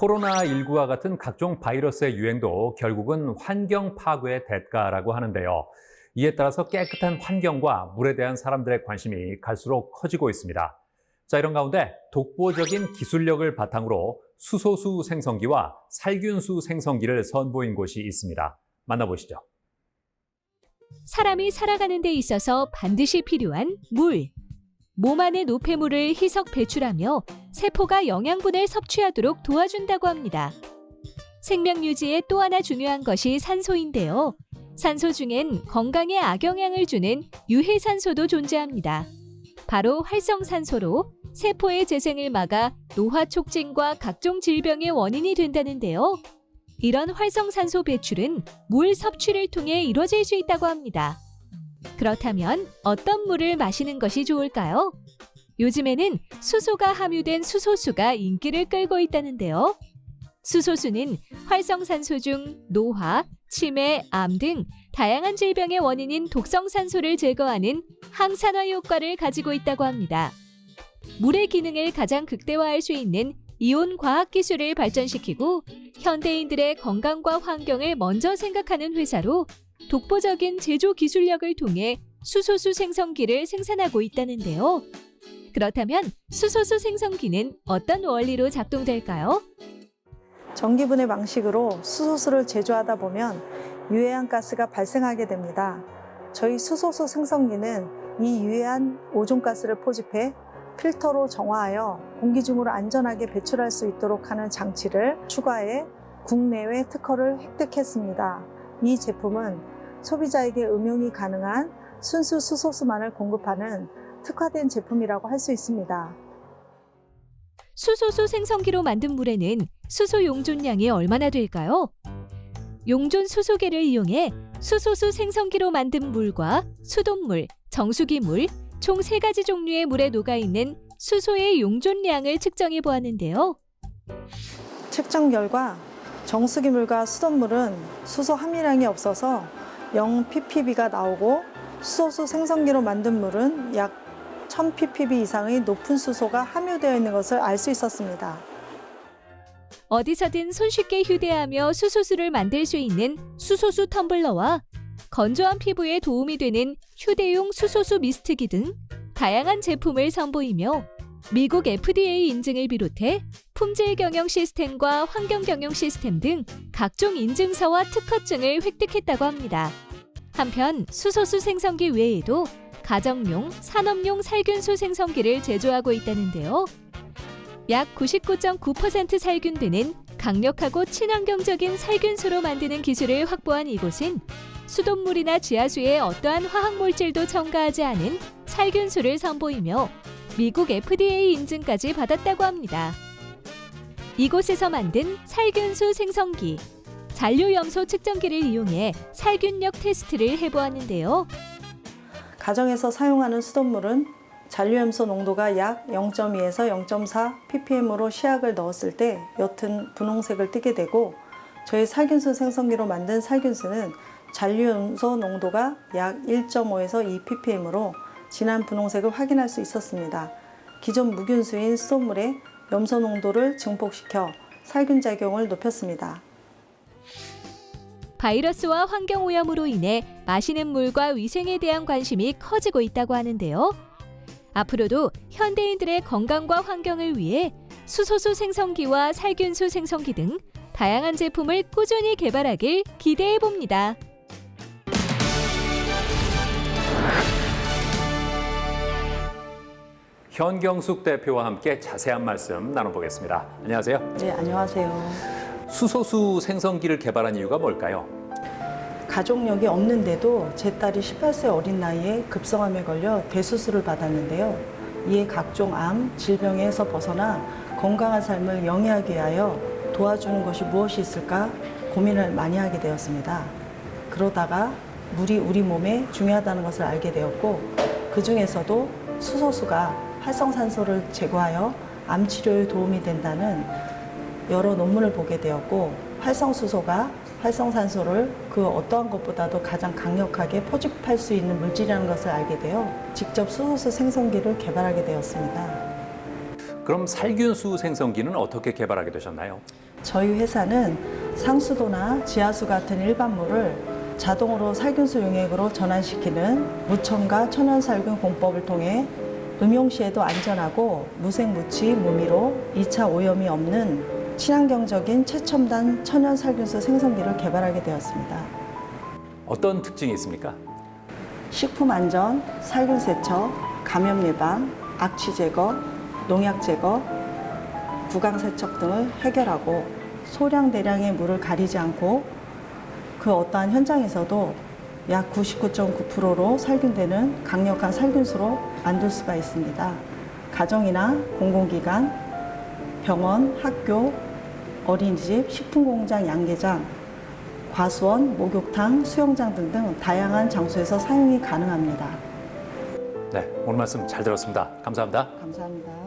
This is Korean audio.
코로나19와 같은 각종 바이러스의 유행도 결국은 환경 파괴의 대가라고 하는데요. 이에 따라서 깨끗한 환경과 물에 대한 사람들의 관심이 갈수록 커지고 있습니다. 자, 이런 가운데 독보적인 기술력을 바탕으로 수소수 생성기와 살균수 생성기를 선보인 곳이 있습니다. 만나보시죠. 사람이 살아가는 데 있어서 반드시 필요한 물. 몸 안의 노폐물을 희석 배출하며 세포가 영양분을 섭취하도록 도와준다고 합니다. 생명 유지에 또 하나 중요한 것이 산소인데요. 산소 중엔 건강에 악영향을 주는 유해산소도 존재합니다. 바로 활성산소로 세포의 재생을 막아 노화 촉진과 각종 질병의 원인이 된다는데요. 이런 활성산소 배출은 물 섭취를 통해 이루어질 수 있다고 합니다. 그렇다면 어떤 물을 마시는 것이 좋을까요? 요즘에는 수소가 함유된 수소수가 인기를 끌고 있다는데요. 수소수는 활성산소 중 노화, 치매, 암 등 다양한 질병의 원인인 독성산소를 제거하는 항산화 효과를 가지고 있다고 합니다. 물의 기능을 가장 극대화할 수 있는 이온 과학 기술을 발전시키고 현대인들의 건강과 환경을 먼저 생각하는 회사로 독보적인 제조 기술력을 통해 수소수 생성기를 생산하고 있다는데요. 그렇다면 수소수 생성기는 어떤 원리로 작동될까요? 전기분해 방식으로 수소수를 제조하다 보면 유해한 가스가 발생하게 됩니다. 저희 수소수 생성기는 이 유해한 오존가스를 포집해 필터로 정화하여 공기 중으로 안전하게 배출할 수 있도록 하는 장치를 추가해 국내외 특허를 획득했습니다. 이 제품은 소비자에게 음용이 가능한 순수 수소수만을 공급하는 특화된 제품이라고 할 수 있습니다. 수소수 생성기로 만든 물에는 수소 용존량이 얼마나 될까요? 용존 수소계를 이용해 수소수 생성기로 만든 물과 수돗물, 정수기물, 총 3가지 종류의 물에 녹아있는 수소의 용존량을 측정해 보았는데요. 측정 결과 정수기물과 수돗물은 수소 함유량이 없어서 0ppb가 나오고 수소수 생성기로 만든 물은 약 1000ppb 이상의 높은 수소가 함유되어 있는 것을 알 수 있었습니다. 어디서든 손쉽게 휴대하며 수소수를 만들 수 있는 수소수 텀블러와 건조한 피부에 도움이 되는 휴대용 수소수 미스트기 등 다양한 제품을 선보이며 미국 FDA 인증을 비롯해 품질 경영 시스템과 환경 경영 시스템 등 각종 인증서와 특허증을 획득했다고 합니다. 한편 수소수 생성기 외에도 가정용, 산업용 살균수 생성기를 제조하고 있다는데요. 약 99.9% 살균되는 강력하고 친환경적인 살균수로 만드는 기술을 확보한 이곳은 수돗물이나 지하수에 어떠한 화학물질도 첨가하지 않은 살균수를 선보이며 미국 FDA 인증까지 받았다고 합니다. 이곳에서 만든 살균수 생성기, 잔류염소 측정기를 이용해 살균력 테스트를 해보았는데요. 가정에서 사용하는 수돗물은 잔류염소 농도가 약 0.2에서 0.4 ppm으로 시약을 넣었을 때 옅은 분홍색을 띠게 되고 저희 살균수 생성기로 만든 살균수는 잔류염소 농도가 약 1.5에서 2 ppm으로 진한 분홍색을 확인할 수 있었습니다. 기존 무균수인 수돗물에 염소 농도를 증폭시켜 살균 작용을 높였습니다. 바이러스와 환경오염으로 인해 마시는 물과 위생에 대한 관심이 커지고 있다고 하는데요. 앞으로도 현대인들의 건강과 환경을 위해 수소수 생성기와 살균수 생성기 등 다양한 제품을 꾸준히 개발하길 기대해 봅니다. 현경숙 대표와 함께 자세한 말씀 나눠보겠습니다. 안녕하세요. 네, 안녕하세요. 수소수 생성기를 개발한 이유가 뭘까요? 가족력이 없는데도 제 딸이 18세 어린 나이에 급성암에 걸려 대수술을 받았는데요. 이에 각종 암, 질병에서 벗어나 건강한 삶을 영위하기 위하여 도와주는 것이 무엇이 있을까 고민을 많이 하게 되었습니다. 그러다가 물이 우리 몸에 중요하다는 것을 알게 되었고 그 중에서도 수소수가 활성산소를 제거하여 암 치료에 도움이 된다는 여러 논문을 보게 되었고 활성수소가 활성산소를 그 어떠한 것보다도 가장 강력하게 포집할 수 있는 물질이라는 것을 알게 되어 직접 수소수 생성기를 개발하게 되었습니다. 그럼 살균수 생성기는 어떻게 개발하게 되셨나요? 저희 회사는 상수도나 지하수 같은 일반 물을 자동으로 살균수 용액으로 전환시키는 무첨가 천연살균 공법을 통해 음용 시에도 안전하고 무색무취 무미로 2차 오염이 없는 친환경적인 최첨단 천연살균수 생성기를 개발하게 되었습니다. 어떤 특징이 있습니까? 식품안전, 살균세척, 감염 예방, 악취 제거, 농약 제거, 구강세척 등을 해결하고 소량 대량의 물을 가리지 않고 그 어떠한 현장에서도 약 99.9%로 살균되는 강력한 살균수로 만들 수가 있습니다. 가정이나 공공기관, 병원, 학교, 어린이집, 식품공장, 양계장, 과수원, 목욕탕, 수영장 등등 다양한 장소에서 사용이 가능합니다. 네, 오늘 말씀 잘 들었습니다. 감사합니다. 감사합니다.